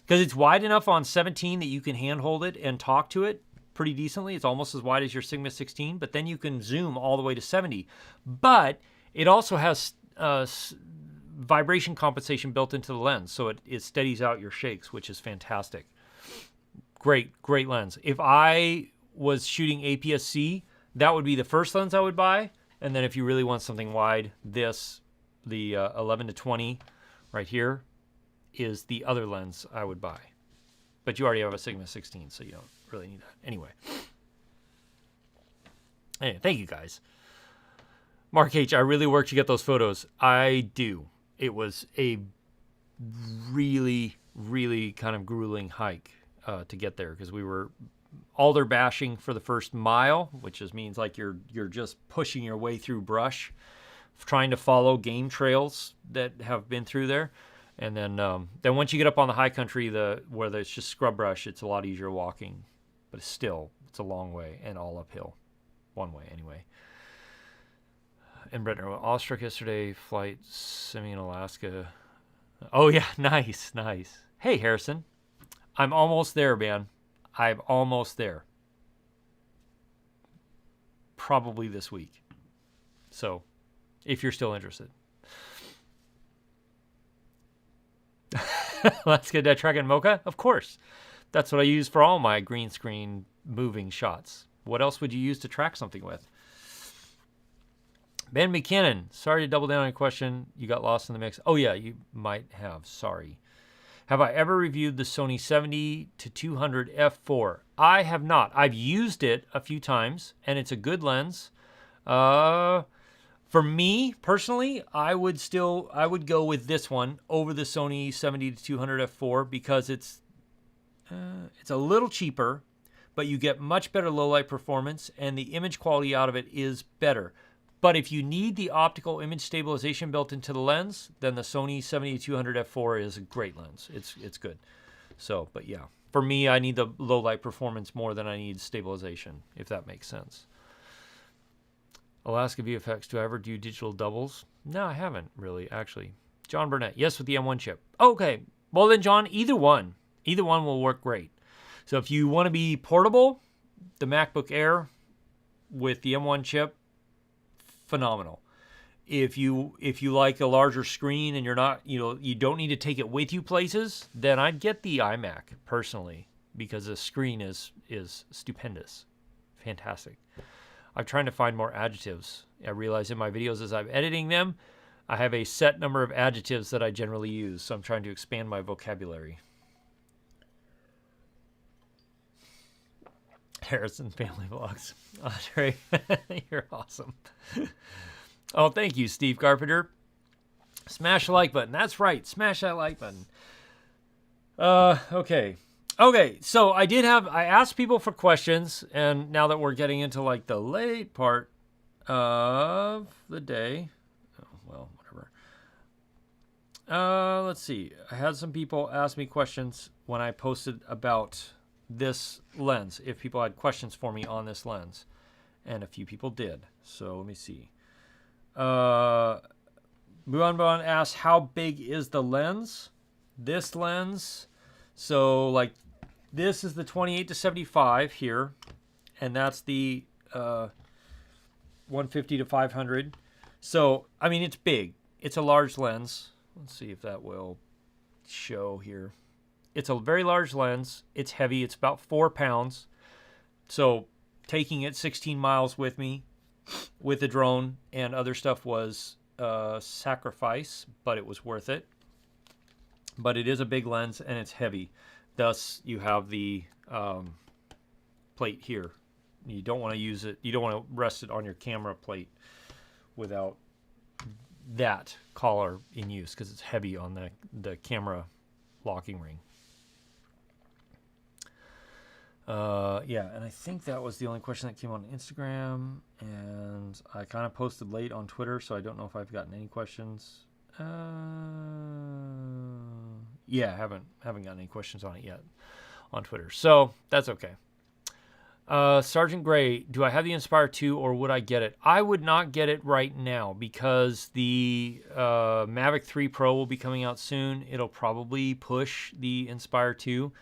Because it's wide enough on 17 that you can handhold it and talk to it pretty decently. It's almost as wide as your Sigma 16, but then you can zoom all the way to 70. But it also has vibration compensation built into the lens, so it steadies out your shakes, which is fantastic. Great lens. If I was shooting APS-C, that would be the first lens I would buy. And then if you really want something wide, the 11 to 20 right here is the other lens I would buy. But you already have a Sigma 16, so you don't really need that. Anyway, thank you guys. Mark H., I really worked to get those photos. I do. It was a really kind of grueling hike to get there, because we were alder bashing for the first mile, which just means like you're just pushing your way through brush, trying to follow game trails that have been through there. And then once you get up on the high country, where there's just scrub brush, it's a lot easier walking, but it's a long way and all uphill, one way anyway. And Brentner, awestruck yesterday, flight simming in Alaska. Oh yeah, nice. Hey Harrison, I'm almost there, man. I'm almost there. Probably this week. So, if you're still interested. Let's get that track in Mocha. Of course. That's what I use for all my green screen moving shots. What else would you use to track something with? Ben McKinnon, sorry to double down on your question. You got lost in the mix. Oh yeah, you might have. Sorry. Have I ever reviewed the Sony 70 to 200 f4? I have not. I've used it a few times, and it's a good lens. For me personally, I would go with this one over the Sony 70 to 200 f4 because it's a little cheaper, but you get much better low light performance, and the image quality out of it is better. But if you need the optical image stabilization built into the lens, then the Sony 70-200 f4 is a great lens. It's good. So, but yeah, for me, I need the low light performance more than I need stabilization, if that makes sense. Alaska VFX, do I ever do digital doubles? No, I haven't really, actually. John Burnett, yes, with the M1 chip. Okay, well then, John, either one will work great. So if you want to be portable, the MacBook Air with the M1 chip, phenomenal. If you like a larger screen and you're not, you don't need to take it with you places, then I'd get the iMac personally, because the screen is stupendous, fantastic. I'm trying to find more adjectives. I realize in my videos as I'm editing them, I have a set number of adjectives that I generally use, so I'm trying to expand my vocabulary. Harrison Family Vlogs. Andre, you're awesome. Oh, thank you, Steve Carpenter. Smash the like button. That's right. Smash that like button. Okay, so I asked people for questions, and now that we're getting into like the late part of the day, well, whatever. Let's see. I had some people ask me questions when I posted about this lens, if people had questions for me on this lens, and a few people did. So let me see. Muanban asks, how big is the lens? This lens, so like this is the 28 to 75 here, and that's the 150 to 500. So I mean, it's big. It's a large lens. Let's see if that will show here. It's a very large lens. It's heavy. It's about 4 pounds. So taking it 16 miles with me with the drone and other stuff was a sacrifice, but it was worth it. But it is a big lens and it's heavy. Thus, you have the plate here. You don't want to use it. You don't want to rest it on your camera plate without that collar in use, because it's heavy on the camera locking ring. Yeah, and I think that was the only question that came on Instagram, and I kind of posted late on Twitter, so I don't know if I've gotten any questions. Yeah, haven't gotten any questions on it yet on Twitter, so that's okay. Sergeant Gray, do I have the Inspire 2 or would I get it? I would not get it right now because the Mavic 3 Pro will be coming out soon. It'll probably push the Inspire 2.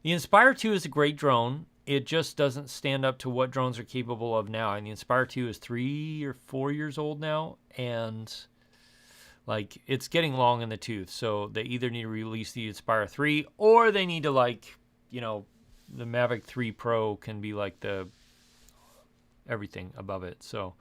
The Inspire 2 is a great drone. It just doesn't stand up to what drones are capable of now. And the Inspire 2 is 3 or 4 years old now, and like it's getting long in the tooth. So they either need to release the Inspire 3 or they need to, like, you know, the Mavic 3 Pro can be like the everything above it. So,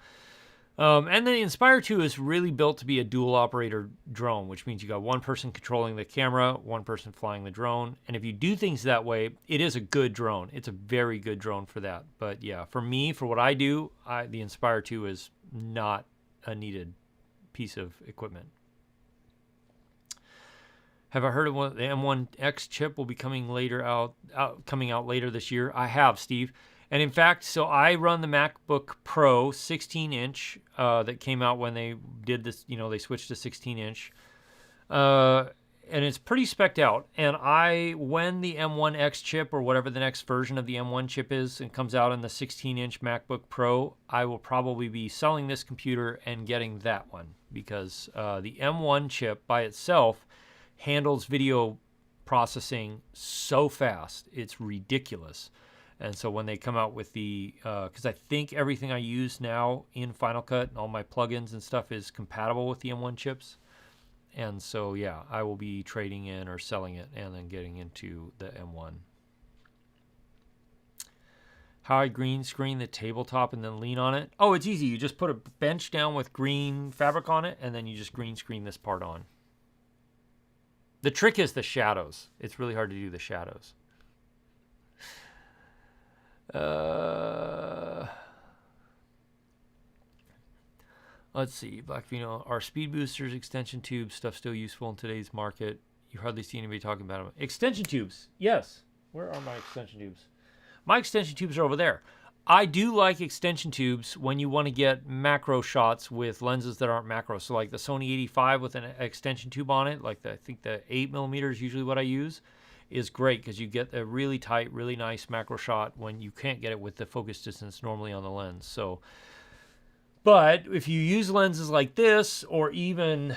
and the Inspire 2 is really built to be a dual operator drone, which means you got one person controlling the camera, one person flying the drone. And if you do things that way, it is a good drone. It's a very good drone for that. But yeah, for me, for what I do, the Inspire 2 is not a needed piece of equipment. Have I heard of the M1X chip will be coming coming out later this year? I have, Steve. And in fact, so I run the MacBook Pro 16-inch that came out when they did this, you know, they switched to 16-inch. And it's pretty specced out. And when the M1X chip or whatever the next version of the M1 chip is and comes out in the 16-inch MacBook Pro, I will probably be selling this computer and getting that one because the M1 chip by itself handles video processing so fast. It's ridiculous. And so when they come out with the, because I think everything I use now in Final Cut and all my plugins and stuff is compatible with the M1 chips. And so, yeah, I will be trading in or selling it and then getting into the M1. How I green screen the tabletop and then lean on it? Oh, it's easy. You just put a bench down with green fabric on it and then you just green screen this part on. The trick is the shadows. It's really hard to do the shadows. Let's see. Black Vino. Are speed boosters, extension tubes, stuff still useful in today's market? You hardly see anybody talking about them. Extension tubes. Yes. Where are my extension tubes? My extension tubes are over there. I do like extension tubes when you want to get macro shots with lenses that aren't macro. So like the Sony 85 with an extension tube on it, like I think the 8mm is usually what I use, is great because you get a really tight, really nice macro shot when you can't get it with the focus distance normally on the lens. So, but if you use lenses like this or even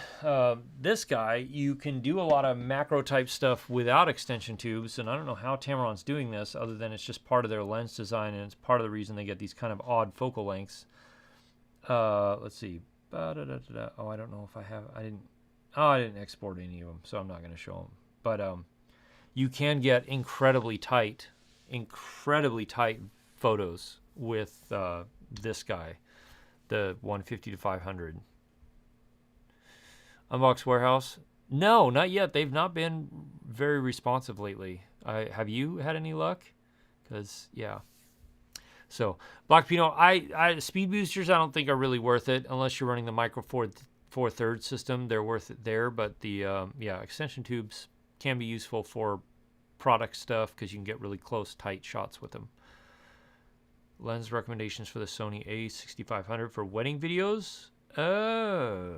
this guy, you can do a lot of macro type stuff without extension tubes. And I don't know how Tamron's doing this other than it's just part of their lens design and it's part of the reason they get these kind of odd focal lengths. Let's see. Oh, I don't know if I have. I didn't export any of them, so I'm not going to show them. But you can get incredibly tight photos with this guy. The 150 to 500. Unbox Warehouse? No, not yet. They've not been very responsive lately. Have you had any luck? Because, yeah. So, Black Pino, speed boosters I don't think are really worth it unless you're running the Micro Four Thirds system. They're worth it there, but the extension tubes can be useful for product stuff because you can get really close, tight shots with them. Lens recommendations for the Sony A6500 for wedding videos? Oh.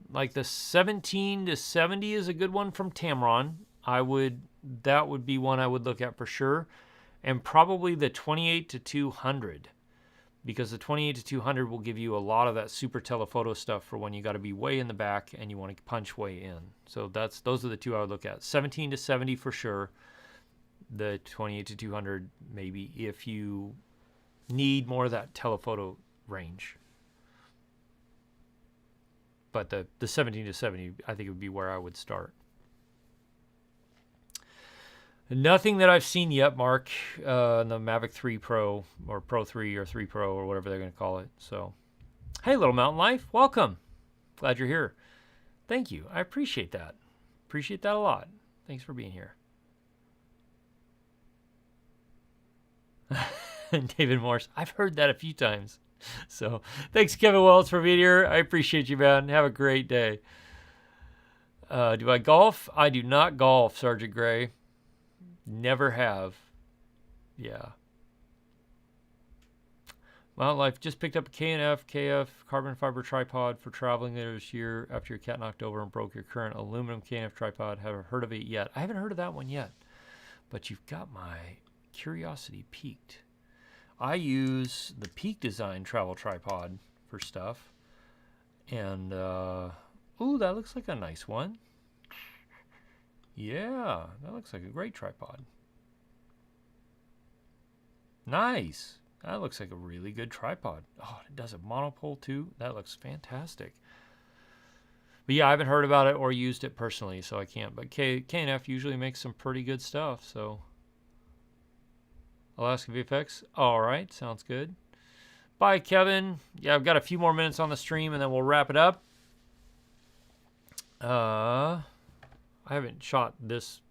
Like the 17 to 70 is a good one from Tamron. That would be one I would look at for sure. And probably the 28 to 200. Because the 28 to 200 will give you a lot of that super telephoto stuff for when you got to be way in the back and you want to punch way in. So those are the two I would look at. 17 to 70 for sure. The 28 to 200 maybe if you need more of that telephoto range. But the 17 to 70 I think would be where I would start. Nothing that I've seen yet, Mark, in the Mavic 3 Pro or Pro 3 or 3 Pro or whatever they're going to call it. So, hey, Little Mountain Life, welcome. Glad you're here. Thank you. I appreciate that. Appreciate that a lot. Thanks for being here. David Morse, I've heard that a few times. So thanks, Kevin Wells, for being here. I appreciate you, man. Have a great day. Do I golf? I do not golf, Sergeant Gray. Never have. Yeah. Mountain Life just picked up a K&F KF carbon fiber tripod for traveling later this year after your cat knocked over and broke your current aluminum K&F tripod. Haven't heard of it yet. I haven't heard of that one yet, but you've got my curiosity piqued. I use the Peak Design travel tripod for stuff. And, ooh, that looks like a nice one. Yeah, that looks like a great tripod. Nice. That looks like a really good tripod. Oh, it does a monopole too. That looks fantastic. But yeah, I haven't heard about it or used it personally, so I can't. But K&F usually makes some pretty good stuff, so. Alaska VFX. All right, sounds good. Bye, Kevin. Yeah, I've got a few more minutes on the stream, and then we'll wrap it up. I haven't shot this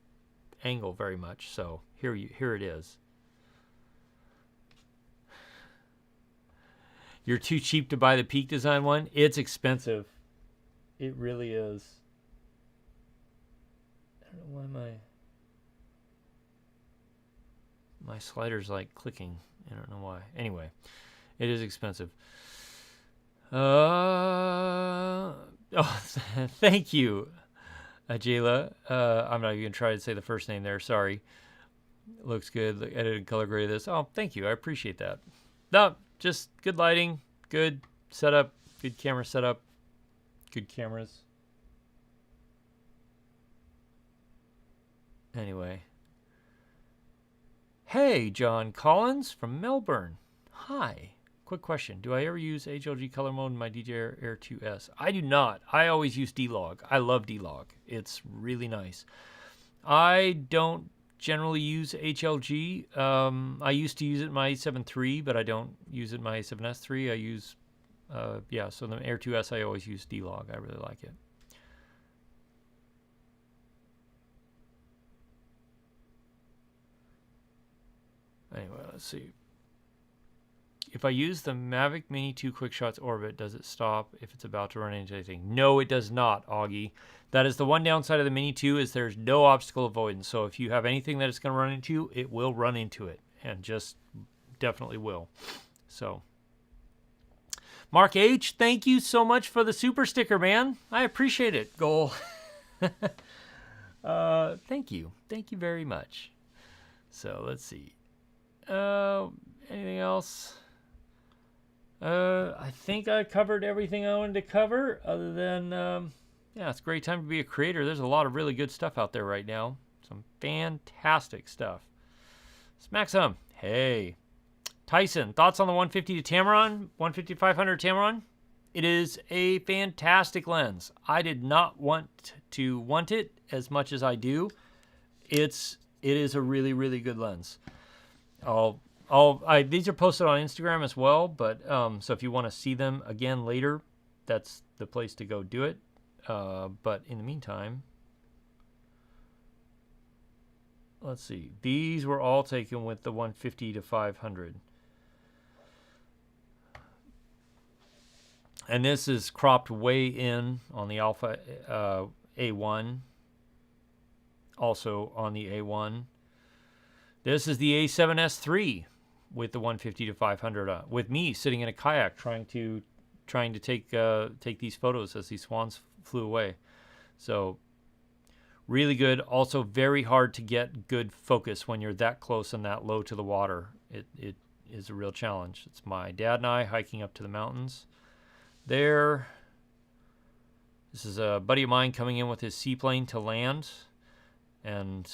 angle very much, so here it is. You're too cheap to buy the Peak Design one. It's expensive. It really is. I don't know why my slider's like clicking. I don't know why. Anyway, it is expensive. Oh, thank you, Ajayla. I'm not even gonna try to say the first name there. Sorry. Looks good. Edited color grade this. Oh, thank you. I appreciate that. No, just good lighting, good setup, good camera setup, good cameras. Anyway. Hey, John Collins from Melbourne. Hi. Quick question. Do I ever use HLG color mode in my DJI Air 2S? I do not. I always use D-Log. I love D-Log. It's really nice. I don't generally use HLG. I used to use it in my A7 III, but I don't use it in my A7S III. I use, so the Air 2S, I always use D-Log. I really like it. Anyway, let's see. If I use the Mavic Mini 2 Quick Shots Orbit, does it stop if it's about to run into anything? No, it does not, Augie. That is the one downside of the Mini 2 is there's no obstacle avoidance. So if you have anything that it's going to run into, it will run into it. And just definitely will. So, Mark H., thank you so much for the super sticker, man. I appreciate it, Goal. Thank you. Thank you very much. So, let's see. Anything else? I think I covered everything I wanted to cover other than, yeah, it's a great time to be a creator. There's a lot of really good stuff out there right now. Some fantastic stuff. Smack some. Hey. Tyson, thoughts on the 150 to Tamron? 150-500 Tamron? It is a fantastic lens. I did not want it as much as I do. It is a really, really good lens. These are posted on Instagram as well, but so if you want to see them again later, that's the place to go do it. But in the meantime, let's see. These were all taken with the 150 to 500. And this is cropped way in on the Alpha A1, also on the A1. This is the A7S3 with the 150 to 500 with me sitting in a kayak trying to take these photos as these swans flew away. So really good. Also very hard to get good focus when you're that close and that low to the water. It is a real challenge. It's my dad and I hiking up to the mountains. There. This is a buddy of mine coming in with his seaplane to land, and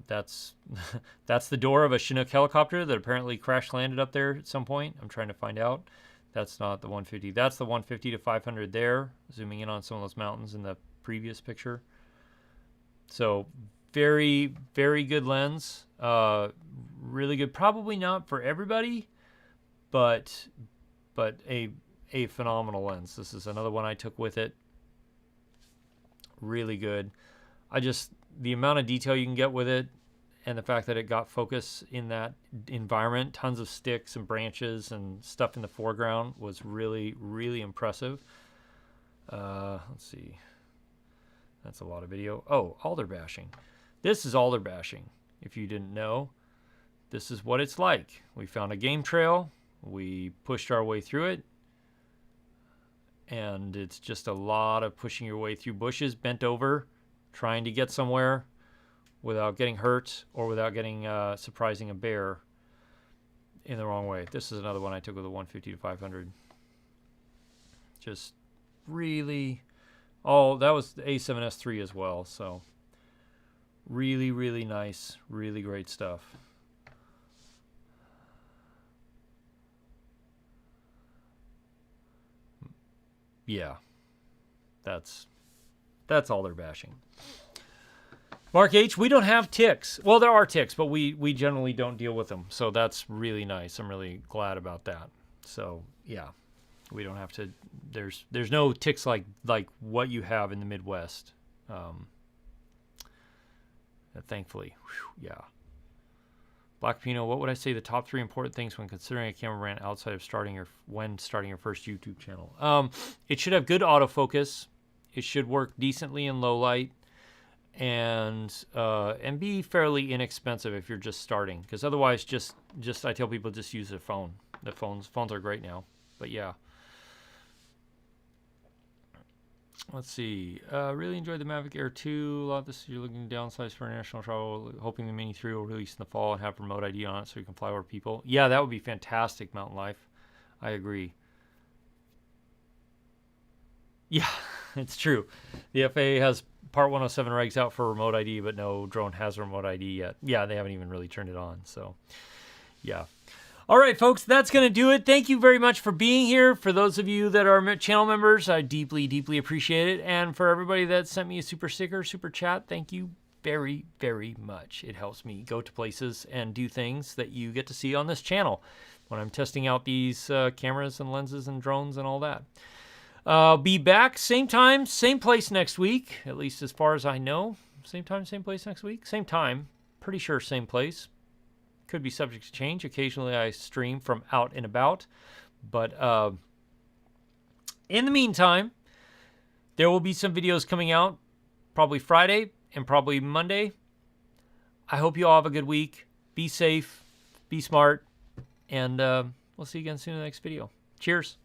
that's the door of a Chinook helicopter that apparently crash landed up there at some point. I'm trying to find out. That's not the 150. That's the 150 to 500 there, zooming in on some of those mountains in the previous picture. So very, very good lens. Really good. Probably not for everybody, but a phenomenal lens. This is another one I took with it. Really good. The amount of detail you can get with it and the fact that it got focus in that environment, tons of sticks and branches and stuff in the foreground, was really, really impressive. Let's see. That's a lot of video. Oh, alder bashing. This is alder bashing. If you didn't know, this is what it's like. We found a game trail. We pushed our way through it. And it's just a lot of pushing your way through bushes, bent over, trying to get somewhere without getting hurt or without getting surprising a bear in the wrong way. This is another one I took with a 150 to 500. Just really, that was the A7III as well. So really, really nice, really great stuff. Yeah, that's all they're bashing. Mark H, we don't have ticks. Well, there are ticks, but we generally don't deal with them. So that's really nice. I'm really glad about that. So yeah, we don't have to. There's no ticks like what you have in the Midwest. Thankfully, whew, yeah. Black Pino, what would I say the top 3 important things when considering a camera brand outside of starting your first YouTube channel? It should have good autofocus. It should work decently in low light, and be fairly inexpensive if you're just starting. Because otherwise, just I tell people just use a phone. The phones are great now. But yeah. Let's see. Really enjoyed the Mavic Air 2. A lot of this you're looking to downsize for international travel. Hoping the Mini 3 will release in the fall and have remote ID on it so you can fly over people. Yeah, that would be fantastic, Mountain Life. I agree. Yeah, it's true. The FAA has Part 107 regs out for remote ID, but no drone has remote ID yet. Yeah, they haven't even really turned it on. So, yeah. All right, folks, that's going to do it. Thank you very much for being here. For those of you that are channel members, I deeply, deeply appreciate it. And for everybody that sent me a super sticker, super chat, thank you very, very much. It helps me go to places and do things that you get to see on this channel when I'm testing out these cameras and lenses and drones and all that. I'll be back same time, same place next week, at least as far as I know. Same time, same place next week? Same time. Pretty sure same place. Could be subject to change. Occasionally I stream from out and about. But in the meantime, there will be some videos coming out probably Friday and probably Monday. I hope you all have a good week. Be safe. Be smart. And we'll see you again soon in the next video. Cheers.